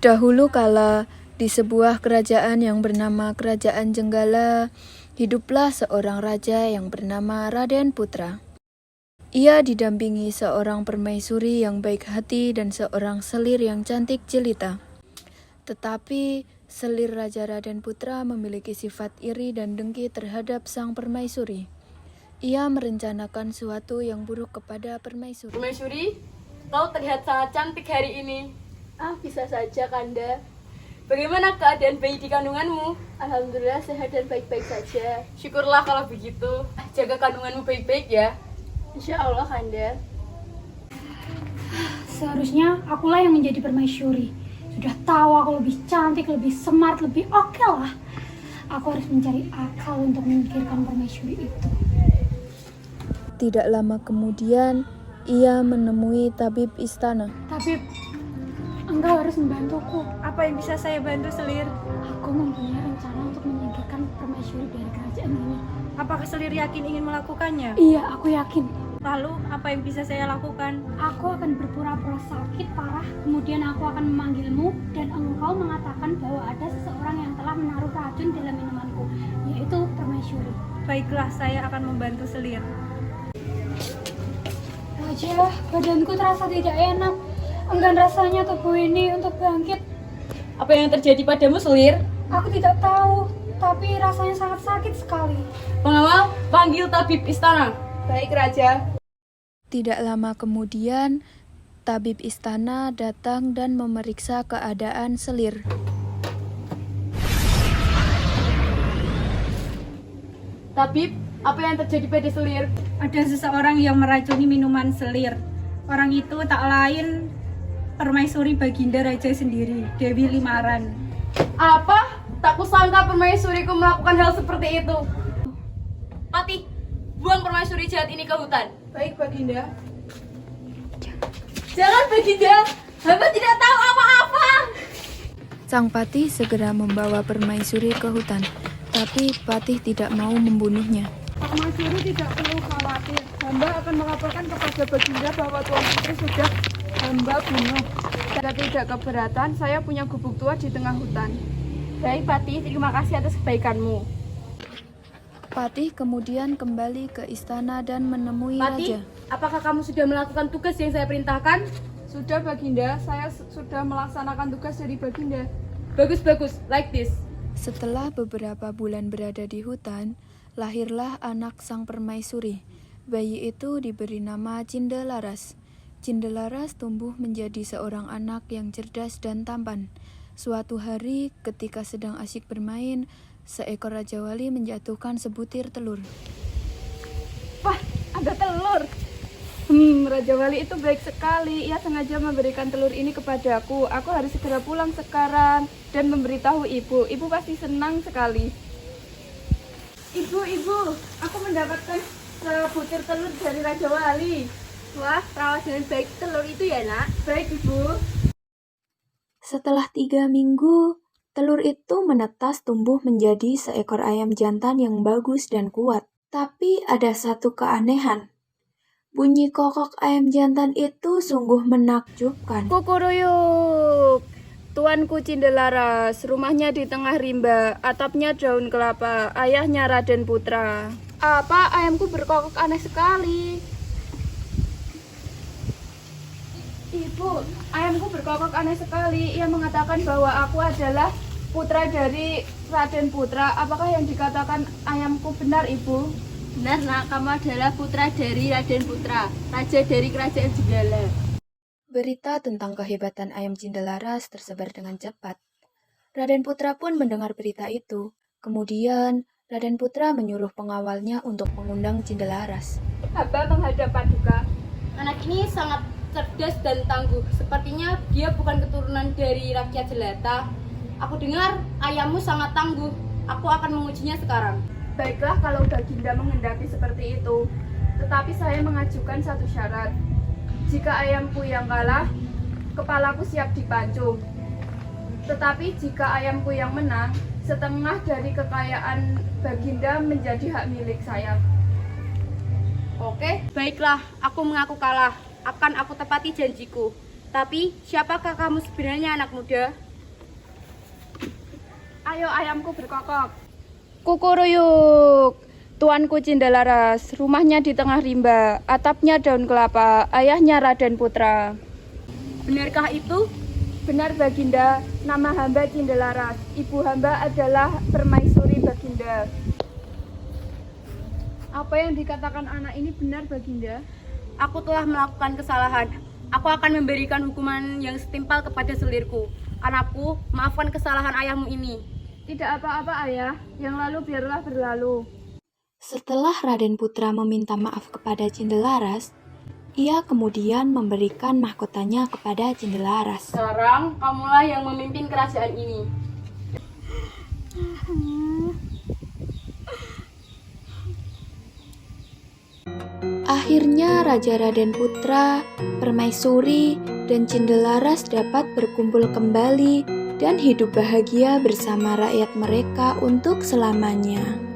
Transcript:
Dahulu kala, di sebuah kerajaan yang bernama Kerajaan Jenggala, hiduplah seorang raja yang bernama Raden Putra. Ia didampingi seorang permaisuri yang baik hati dan seorang selir yang cantik jelita. Tetapi, selir Raja Raden Putra memiliki sifat iri dan dengki terhadap sang permaisuri. Ia merencanakan suatu yang buruk kepada permaisuri. Permaisuri, kau terlihat sangat cantik hari ini. Bisa saja, Kanda. Bagaimana keadaan bayi di kandunganmu? Alhamdulillah sehat dan baik-baik saja. Syukurlah kalau begitu. Jaga kandunganmu baik-baik ya. Insya Allah, Kanda. Seharusnya akulah yang menjadi permaisuri. Sudah tahu aku lebih cantik, lebih smart, lebih oke lah. Aku harus mencari akal untuk memikirkan permaisuri itu. Tidak lama kemudian, ia menemui tabib istana. Tabib, engkau harus membantuku. Apa yang bisa saya bantu, Selir? Aku mempunyai rencana untuk menyingkirkan permaisuri dari kerajaan ini. Apakah Selir yakin ingin melakukannya? Iya, aku yakin. Lalu, apa yang bisa saya lakukan? Aku akan berpura-pura sakit parah, kemudian aku akan memanggilmu, dan engkau mengatakan bahwa ada seseorang yang telah menaruh racun dalam minumanku, yaitu permaisuri. Baiklah, saya akan membantu Selir. Raja, badanku terasa tidak enak. Enggan rasanya tubuh ini untuk bangkit. Apa yang terjadi padamu, Selir? Aku tidak tahu, tapi rasanya sangat sakit sekali. Pengawal, panggil tabib istana. Baik, Raja. Tidak lama kemudian, tabib istana datang dan memeriksa keadaan Selir. Tabib, apa yang terjadi pada Selir? Ada seseorang yang meracuni minuman Selir. Orang itu tak lain permaisuri Baginda Raja sendiri, Dewi Limaran. Apa? Tak kusangka permaisuriku melakukan hal seperti itu. Patih, buang permaisuri jahat ini ke hutan. Baik, Baginda. Jangan, Baginda. Hamba tidak tahu apa-apa. Sang patih segera membawa permaisuri ke hutan, tapi patih tidak mau membunuhnya. Permaisuri tidak perlu khawatir. Hamba akan melaporkan kepada Baginda bahwa Tuan Putri sudah hamba bunuh. Jika tidak keberatan, saya punya gubuk tua di tengah hutan. Baik, Patih. Terima kasih atas kebaikanmu. Patih kemudian kembali ke istana dan menemui Patih, raja. apakah kamu sudah melakukan tugas yang saya perintahkan? Sudah, Baginda. Saya sudah melaksanakan tugas dari Baginda. Bagus, like this. Setelah beberapa bulan berada di hutan, lahirlah anak sang permaisuri. Bayi itu diberi nama Cindelaras. Cindelaras tumbuh menjadi seorang anak yang cerdas dan tampan. Suatu hari, ketika sedang asyik bermain, seekor Raja Wali menjatuhkan sebutir telur. Wah, ada telur. Raja Wali itu baik sekali. Ia sengaja memberikan telur ini kepadaku. Aku harus segera pulang sekarang dan memberitahu ibu. Ibu pasti senang sekali. Ibu, aku mendapatkan sebutir telur dari Raja Wali. Wah, rawat dengan baik telur itu ya, nak? Baik, Ibu. Setelah 3 minggu, telur itu menetas tumbuh menjadi seekor ayam jantan yang bagus dan kuat. Tapi ada satu keanehan. Bunyi kokok ayam jantan itu sungguh menakjubkan. Kukuruyuk. Tuanku Cindelaras, rumahnya di tengah rimba, atapnya daun kelapa, ayahnya Raden Putra. Apa? Ayamku berkokok aneh sekali. Ibu, ayamku berkokok aneh sekali. Ia mengatakan bahwa aku adalah putra dari Raden Putra. Apakah yang dikatakan ayamku benar, Ibu? Benar, nak. Kamu adalah putra dari Raden Putra, raja dari Kerajaan Jenggala. Berita tentang kehebatan ayam Cindelaras tersebar dengan cepat. Raden Putra pun mendengar berita itu. Kemudian, Raden Putra menyuruh pengawalnya untuk mengundang Cindelaras. Hamba menghadap Paduka. Anak ini sangat cerdas dan tangguh. Sepertinya dia bukan keturunan dari rakyat jelata. Aku dengar ayammu sangat tangguh. Aku akan mengujinya sekarang. Baiklah kalau Baginda menghendaki seperti itu. Tetapi saya mengajukan satu syarat. Jika ayamku yang kalah, kepalaku siap dipancung. Tetapi jika ayamku yang menang, setengah dari kekayaan Baginda menjadi hak milik saya. Oke, baiklah, aku mengaku kalah. Akan aku tepati janjiku. Tapi, siapakah kamu sebenarnya, anak muda? Ayo ayamku berkokok. Kukuruyuk, Tuanku Cindalaras, rumahnya di tengah rimba, atapnya daun kelapa, ayahnya Raden Putra. Benarkah itu? Benar Baginda, nama hamba Cindalaras. Ibu hamba adalah Permaisuri Baginda. Apa yang dikatakan anak ini benar Baginda? Aku telah melakukan kesalahan. Aku akan memberikan hukuman yang setimpal kepada selirku. Anakku, maafkan kesalahan ayahmu ini. Tidak apa-apa ayah, yang lalu biarlah berlalu. Setelah Raden Putra meminta maaf kepada Cindalaras, ia kemudian memberikan mahkotanya kepada Cindalaras. Sekarang, kamulah yang memimpin kerajaan ini. Akhirnya Raja Raden Putra, Permaisuri, dan Cindalaras dapat berkumpul kembali dan hidup bahagia bersama rakyat mereka untuk selamanya.